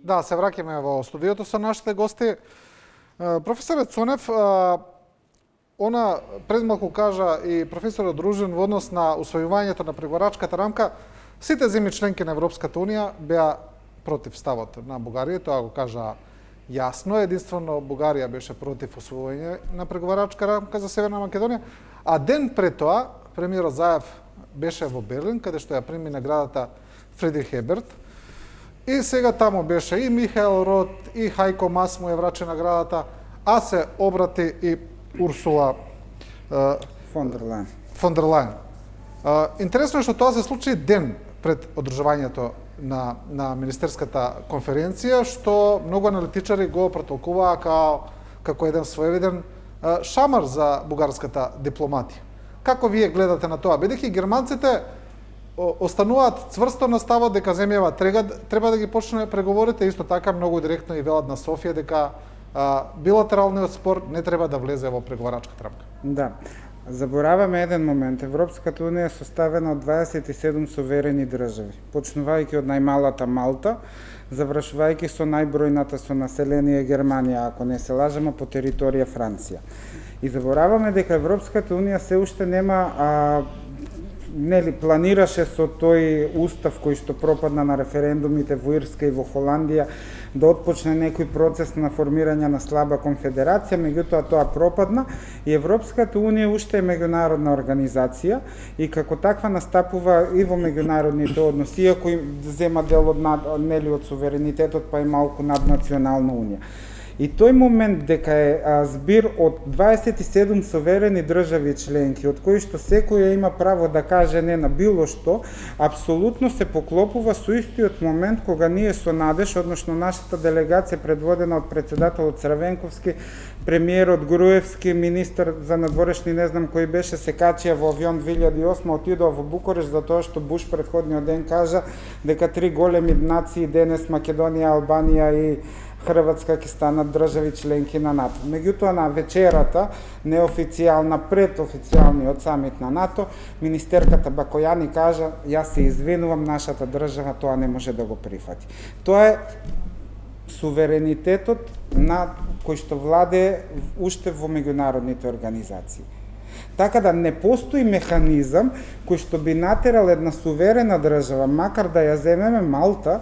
Да, се враќаме во студиото со нашите гости. Професорот Цонев, она пред малку кажа и професорот Дружин во однос на усвојувањето на преговарачката рамка, сите земји членки на Европската унија беа против ставот на Бугарија, тоа го кажа јасно, единствено Бугарија беше против усвојување на преговарачка рамка за Северна Македонија, а ден пред тоа премиерот Заев беше во Берлин, каде што ја прими наградата Фридрих Еберт. И сега таму беше и Михаел Рот, и Хајко Мас му ја враче наградата, а се обрати и Урсула фон дер Лајен. Интересно е што тоа се случи ден пред одржувањето на министерската конференција, што многу аналитичари го протолкуваа како еден своевиден шамар за бугарската дипломатија. Како вие гледате на тоа? Бидејќи германците остануваат цврсто на ставот дека земјава треба да ги почне преговорите, исто така многу директно и велат на Софија дека билатералниот спор не треба да влезе во преговарачката рамка. Да. Забораваме еден момент. Европската унија е составена од 27 суверени држави, почнувајќи од најмалата Малта, завршувајќи со најбројната со население Германија, ако не се лажеме, по територија Франција. И забораваме дека Европската унија се уште нема планираше со тој устав кој што пропадна на референдумите во Ирска и во Холандија да отпочне некој процес на формирање на слаба конфедерација, меѓутоа тоа пропадна и Европската унија уште е меѓународна организација и како таква настапува и во меѓународните односи, иако зема дел од суверенитетот, па и малку наднационална унија. И тој момент дека е збир од 27 суверени држави членки, од кои што секоја има право да каже не на било што, апсолутно се поклопува со истиот момент кога ние со Надеж, односно нашата делегација предводена од председателот Црвенковски, премиерот Груевски, министар за надворешни, не знам кој беше, се качија во авион 2008, отидоа во Букуреш затоа што Буш претходниот ден кажа дека три големи нации денес Македонија, Албанија и Хрватска ќе станат држави членки на НАТО. Меѓутоа на вечерата, неофицијална пред официјалниот самит на НАТО, министерката Бакојани кажа: "Јас се извинувам, нашата држава тоа не може да го прифати." Тоа е суверенитетот на кој што владее уште во меѓународните организации. Така да не постои механизам кој што би натерал една суверена држава, макар да ја земеме Малта,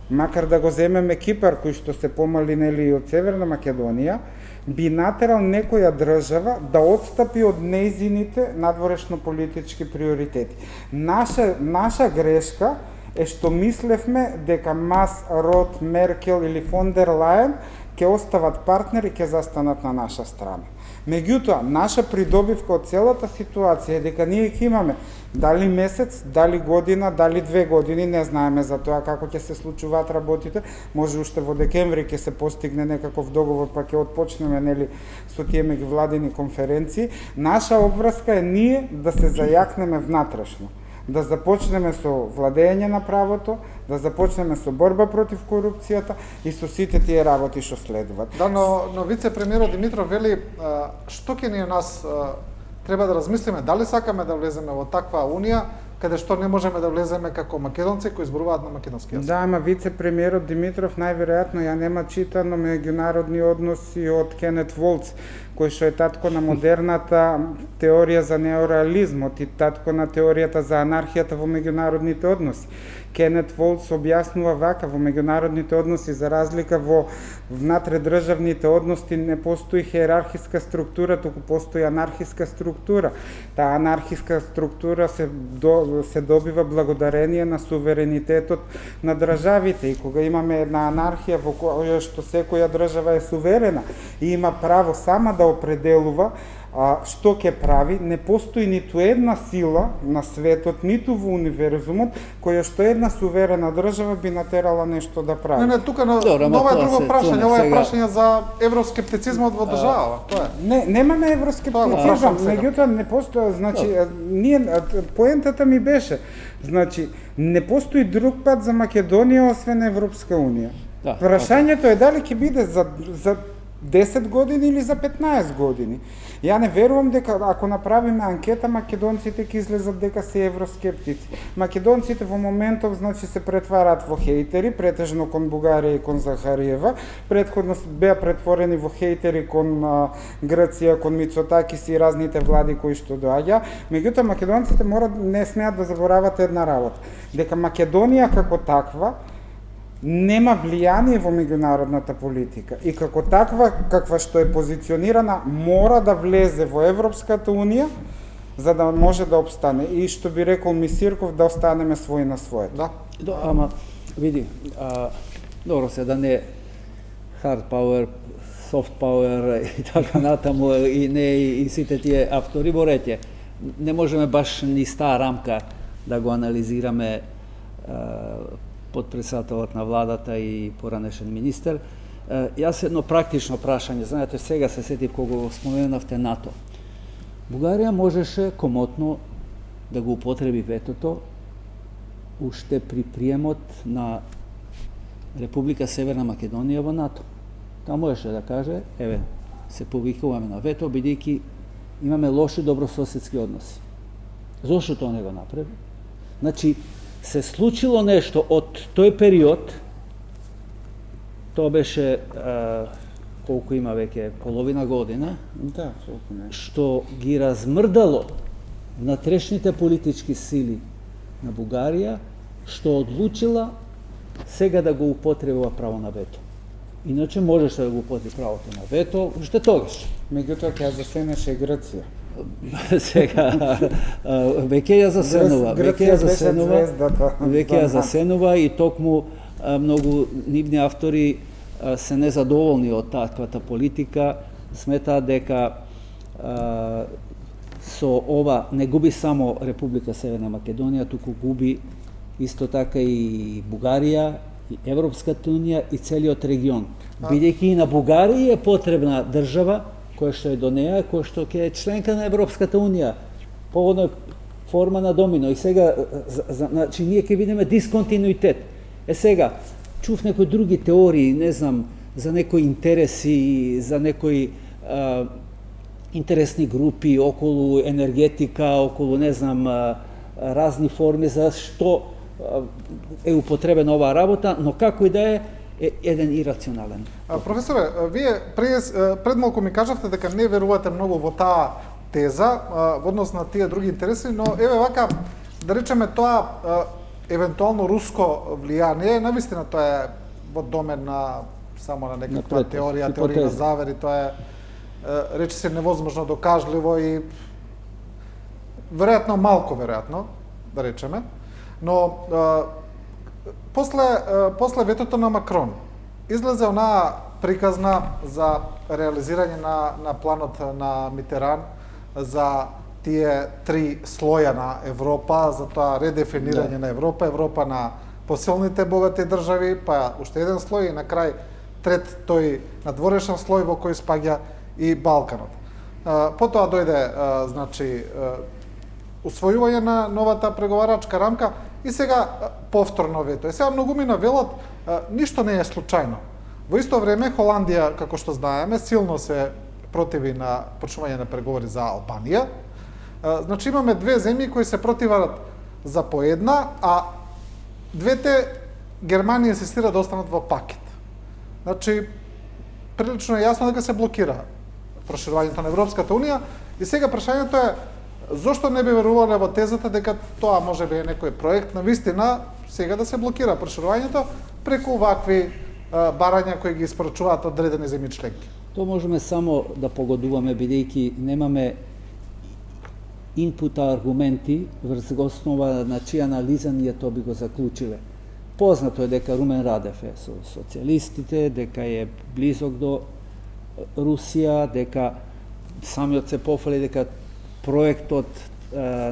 макар да го земеме Кипар, кој што се помали нели од Северна Македонија, би натерал некоја држава да отстапи од нејзините надворешно-политички приоритети. Наша грешка е што мислевме дека Мас, Рот, Меркел или фон дер Лајен ќе остават партнери и ќе застанат на наша страна. Меѓутоа, наша придобивка од целата ситуација е дека ние ќе имаме дали месец, дали година, дали 2 години, не знаеме за тоа како ќе се случуваат работите, може уште во декември ќе се постигне некаков договор, па ќе отпочнеме нели со тие меѓувладини конференции. Наша обврска е ние да се зајакнеме внатрешно, да започнеме со владење на правото, да започнеме со борба против корупцијата и со сите тие работи што следуваат. Да, но вице-премиерот Димитров вели што ќе ние нас треба да размислиме дали сакаме да влеземе во таква унија каде што не можеме да влеземе како македонци кои зборуваат на македонски јазик. Да, ама вице-премиерот Димитров најверојатно ја нема читано меѓународни односи од Кенет Волц, кој што е татко на модерната теорија за неореализмот и татко на теоријата за анархијата во меѓународните односи. Кенет Волц објаснува вака: во меѓународните односи, за разлика во внатредржавните односи, не постои хиерархиска структура, туку постои анархиска структура. Таа анархиска структура се добива благодарение на суверенитетот на државите, и кога имаме една анархија во која што секоја држава е суверена и има право сама да определува што ќе прави, не постои ниту една сила на светот, ниту во универзумот, која што една суверена држава би натерала нешто да прави. Не, тука нова е друго прашање, ова е прашање за евроскептицизмот во државава, тоа е. Немаме евроскептицизам, меѓутоа не постои, значи, поентата ми беше, значи, не постои друг пат за Македонија освен Европска унија. Прашањето е дали ќе биде за 10 години или за 15 години. Ја не верувам дека ако направиме анкета, македонците ќе излезат дека се евроскептици. Македонците во моментов значи се претвараат во хейтери, претежно кон Бугарија и кон Захариева. Претходно беа претворени во хейтери кон Грција, кон Мицотакис и разните влади кои што доаѓа. Меѓутоа македонците не смеат да заборават една работа, дека Македонија како таква нема влијание во меѓународната политика и како таква, каква што е позиционирана, мора да влезе во Европската унија за да може да обстане. И што би рекол Мисирков, да останеме свој на своето. Да. Ама, види, добро се да не hard power, soft power и така натаму и не и сите тие автори во рече. Не можеме баш ни стаа рамка да го анализираме подпредседателот на владата и поранешен министер. Јас едно практично прашање, знаете, сега се сетив кога го споменавте НАТО. Бугарија можеше комотно да го употреби ветото уште при приемот на Република Северна Македонија во НАТО. Таа можеше да каже, еве, се повикуваме на вето, бидејќи имаме лоши добрососедски односи. Зошто тоа не го направи? Значи, се случило нешто од тој период, тоа беше колку има веќе половина година, Да, толку не. што ги размрдало внатрешните политички сили на Бугарија, што одлучила сега да го употребува право на вето. Иначе можеше да го употреби правото на вето уште тогаш. Меѓутоа ќе ја засенеше Грција. Сега веќе ја засенува, веќе ја засенува и токму многу нивни автори се незадоволни од таквата политика, сметаат дека со ова не губи само Република Северна Македонија, туку губи исто така и Бугарија, и Европската унија и целиот регион. Бидејќи и на Бугарија е потребна држава која што е до неа, која што ќе е членка на Европската унија, по одна форма на домино. И сега, значи, ние ќе видиме дисконтинуитет. Сега, чув некои други теории, не знам, за некои интереси, за некои интересни групи околу енергетика, околу, не знам, разни форми за што е употребена оваа работа, но како и да е еден ирационален. Професоре, вие пред малку ми кажавте дека не верувате многу во таа теза во однос на тие други интереси, но еве вака, да речеме тоа евентуално руско влијание, навистина тоа е во домен на само на некаква теорија на завери, тоа е рече се невозможно докажливо и веројатно малку веројатно, да речеме, но после ветото на Макрон излезе онаа приказна за реализирање на планот на Митеран за тие три слоја на Европа, за тоа редефинирање на Европа, Европа на посилните богати држави, па уште еден слој и на крај трет тој надворешен слој во кој спаѓа и Балканот. Потоа дојде значи усвојување на новата преговарачка рамка и сега повторно вето. И сега многумина велат ништо не е случајно. Во исто време Холандија, како што знаеме, силно се противи на почнување на преговори за Албанија. Значи имаме две земји кои се противат за по една, а двете Германија инсистира да останат во пакет. Значи прилично е јасно дека се блокира проширувањето на Европската унија и сега прашањето е зошто не би верувале во тезата дека тоа може би е некој проект на вистина сега да се блокира проширувањето преку вакви барања кои ги испорачуваат одредени земји членки? Тоа можеме само да погодуваме, бидејќи немаме инпута аргументи врз основа на чија анализа ние тоа би го заклучиле. Познато е дека Румен Радев е со социјалистите, дека е близок до Русија, дека самиот се пофали дека проектот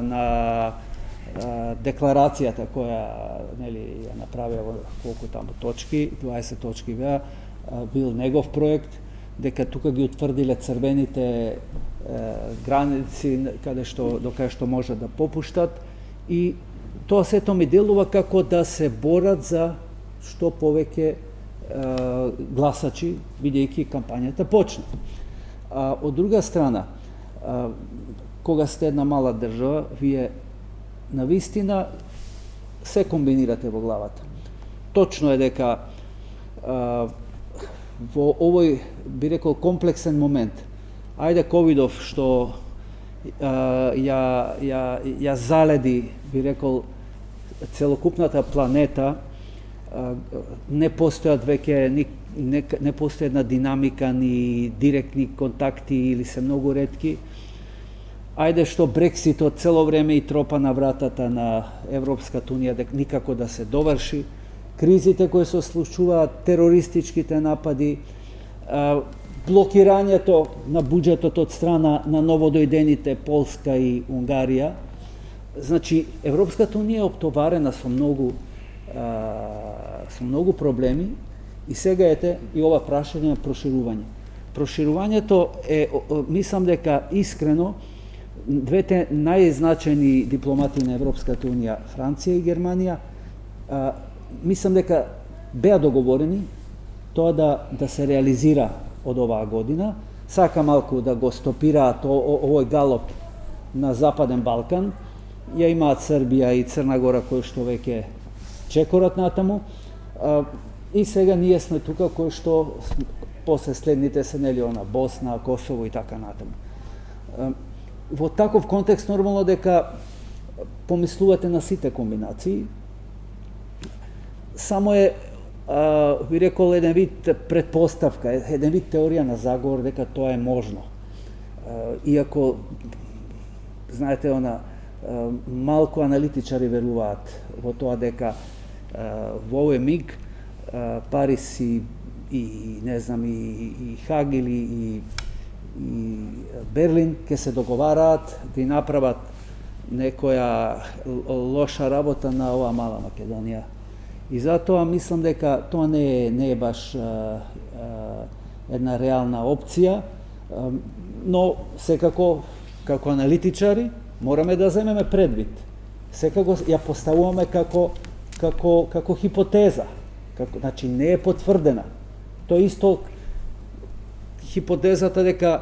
на декларацијата која нели ја направија во колку таму точки, 20 точки беа, бил негов проект, дека тука ги утврдиле црвените граници до каде што може да попуштат и тоа сето ми делува како да се борат за што повеќе гласачи, бидејќи кампањата почна. А од друга страна, кога сте една мала држава, вие навистина се комбинирате во главата. Точно е дека во овој, би рекол, комплексен момент, ајде ковидов што ја заледи, би рекол, целокупната планета, не постојат веќе не постои една динамика, ни директни контакти или се многу ретки. Ајде што Брекситот цело време и тропа на вратата на Европската унија дека никако да се доврши, кризите кои се случуваат, терористичките напади, блокирањето на буџетот од страна на новодојдените Полска и Унгарија. Значи, Европската унија е оптоварена со многу проблеми и сега ете и ова прашање на проширување. Проширувањето е, мислам дека искрено, двете најзначајни дипломати на Европската унија, Франција и Германија, мислам дека беа договорени тоа да се реализира од оваа година. Сака малку да го стопираат овој галоп на Западен Балкан. Ја имаат Србија и Црна Гора кои што веќе чекорат натаму. И сега ние сме тука кои што после следните се нели она Босна, Косово и така натаму. Во таков контекст нормално дека помислувате на сите комбинации. Само е, би рекол, еден вид предпоставка, еден вид теорија на заговор дека тоа е можно. Иако, знаете, малку аналитичари веруваат во тоа дека во овој миг Париз и не знам и Хаг или и Берлин ќе се договараат да направат некоја лоша работа на оваа мала Македонија. И затоа мислам дека тоа не е баш една реална опција, но секако како аналитичари мораме да земеме предвид. Секако ја поставуваме како хипотеза. Значи не е потврдена. Тоа исто хипотезата дека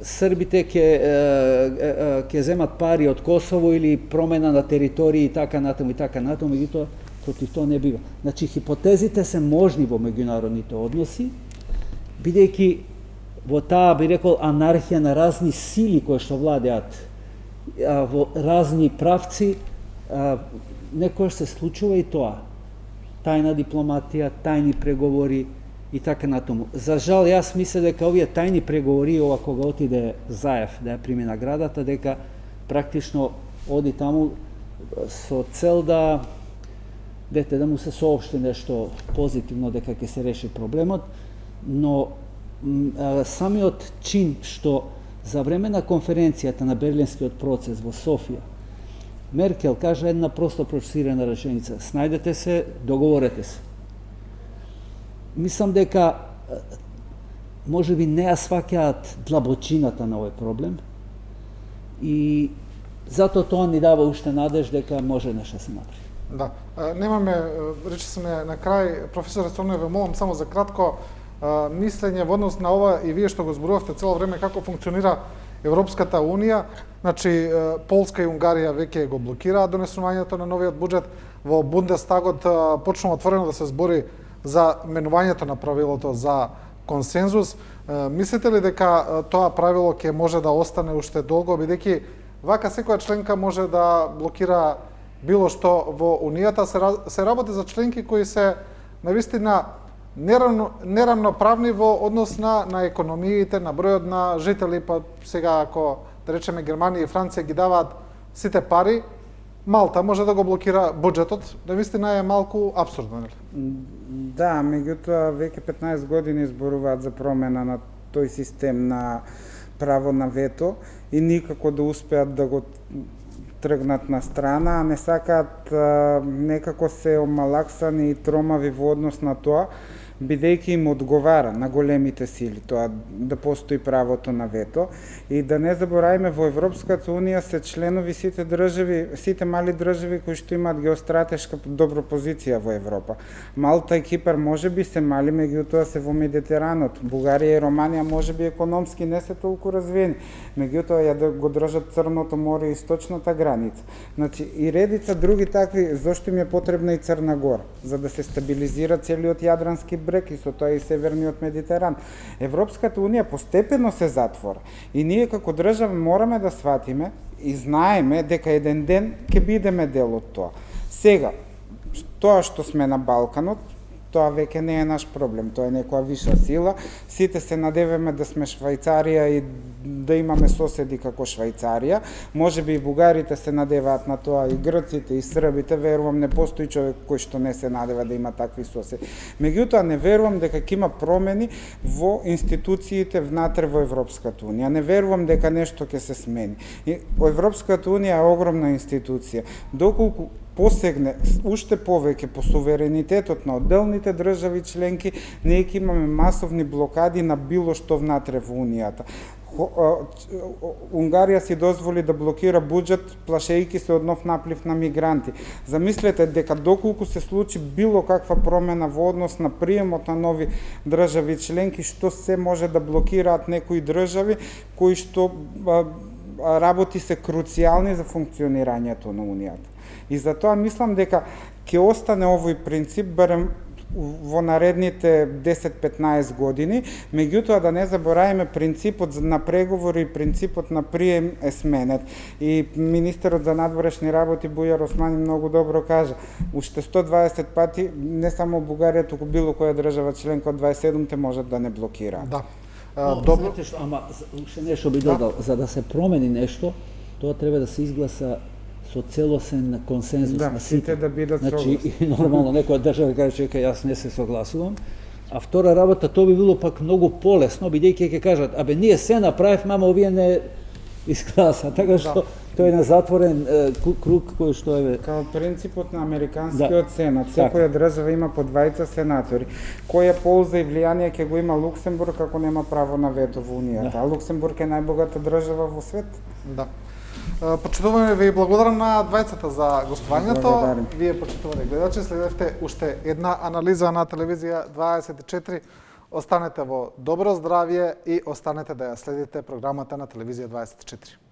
србите ќе земат пари од Косово или промена на територии и така натаму, меѓутоа против тоа не бива. Значи хипотезите се можни во меѓународните односи, бидејќи во таа, би рекол, анархија на разни сили кои што владеат во разни правци, некојаш се случува и тоа. Тајна дипломатија, тајни преговори и така натаму. За жал, јас мисля дека овие тајни преговори, ова кога отиде Заев да ја прими наградата, дека практично оди таму со цел да му се соопшти нешто позитивно дека ќе се реши проблемот, но самиот чин што за време на конференцијата на Берлинскиот процес во Софија, Меркел кажа една просто процесирана реченица: снајдете се, договорете се. Мислам дека можеби не ја сваќаат длабочината на овој проблем и затоа тоа ни дава уште надеж дека може нешто се направи. Да, немаме, рече сме на крај, професор Цонев, ве молам само за кратко мислење во однос на ова и вие што го зборувавте цело време како функционира Европската унија. Значи, Полска и Унгарија веќе го блокираат донесувањето на новиот буџет. Во Бундестагот почнува отворено да се збори за менувањето на правилото за консензус. Мислите ли дека тоа правило ќе може да остане уште долго, бидејќи вака секоја членка може да блокира било што во Унијата, се работи за членки кои се навистина неравноправни во однос на економиите, на бројот на жители, па сега ако да речеме Германија и Франција ги даваат сите пари, Малта може да го блокира буџетот, навистина е малку апсурдно, нели? Да, меѓутоа веќе 15 години зборуваат за промена на тој систем на право на вето и никако да успеат да го тргнат на страна, а не сакаат некако се омалаксани и тромави во однос на тоа, бидејќи им одговара на големите сили тоа да постои правото на вето. И да не забораваме, во Европската Унија се членови сите држави, сите мали држави кои што имаат геостратешка добра позиција во Европа. Малта и Кипар можеби се мали, меѓутоа се во Медитеранот. Бугарија и Романија можеби економски не се толку развиени, меѓутоа ја да го држат Црното море и источната граница. Значи и редица други такви, зошто им е потребна и Црна Гора, за да се стабилизира целиот Јадрански брег и со тоа и северниот Медитеран. Европската Унија постепено се затвора и ние како држава мораме да сватиме и знаеме дека еден ден ќе бидеме дел од тоа. Сега, тоа што сме на Балканот, тоа веќе не е наш проблем, тоа е некоја виша сила. Сите се надеваме да сме Швајцарија и да имаме соседи како Швајцарија. Можеби и бугарите се надеваат на тоа, и грците, и србите, верувам не постои човек кој што не се надева да има такви соседи. Меѓутоа не верувам дека ќе има промени во институциите внатре во Европската Унија. Не верувам дека нешто ќе се смени. И Европската Унија е огромна институција. Доколку посегне уште повеќе по суверенитетот на одделните држави членки, ние ќе имаме масовни блокади на било што внатре во Унијата. Унгарија си дозволи да блокира буџет, плашејќи се од нов наплив на мигранти. Замислете дека доколку се случи било каква промена во однос на приемот на нови држави членки, што се може да блокираат некои држави кои што работи се круцијални за функционирањето на Унијата. И затоа мислам дека ќе остане овој принцип барем во наредните 10-15 години, меѓутоа да не забораваме принципот на преговори и принципот на прием е сменет. И министерот за надворешни работи Бујар Османи многу добро кажа, уште 120 пати не само Бугарија, туку било која држава членка од 27-те можат да не блокираат. Да. Добро. Знаете што, ама уште нешто би додал, за да се промени нешто, тоа треба да се изгласа со целосен консензус на сите. Да бидат значи, и нормално некоја држава каже, чека, јас не се согласувам. А втора работа, тоа би било пак многу полесно, бидејќи ќе кажат, абе ние се направивме, ама овие не изгласа, така што тоа е на затворен круг кој што е као принципот на американскиот сенат. Секоја држава има по 2 сенатори. Која полза и влијание ќе го има Луксембург ако нема право на вето во Унијата? А Луксембург е најбогата држава во свет. Да. Почитуваме ви и благодарам на двајцата за гостувањето. Вие, почитувани гледачи, следевте уште една анализа на телевизија 24. Останете во добро здравје и останете да ја следите програмата на телевизија 24.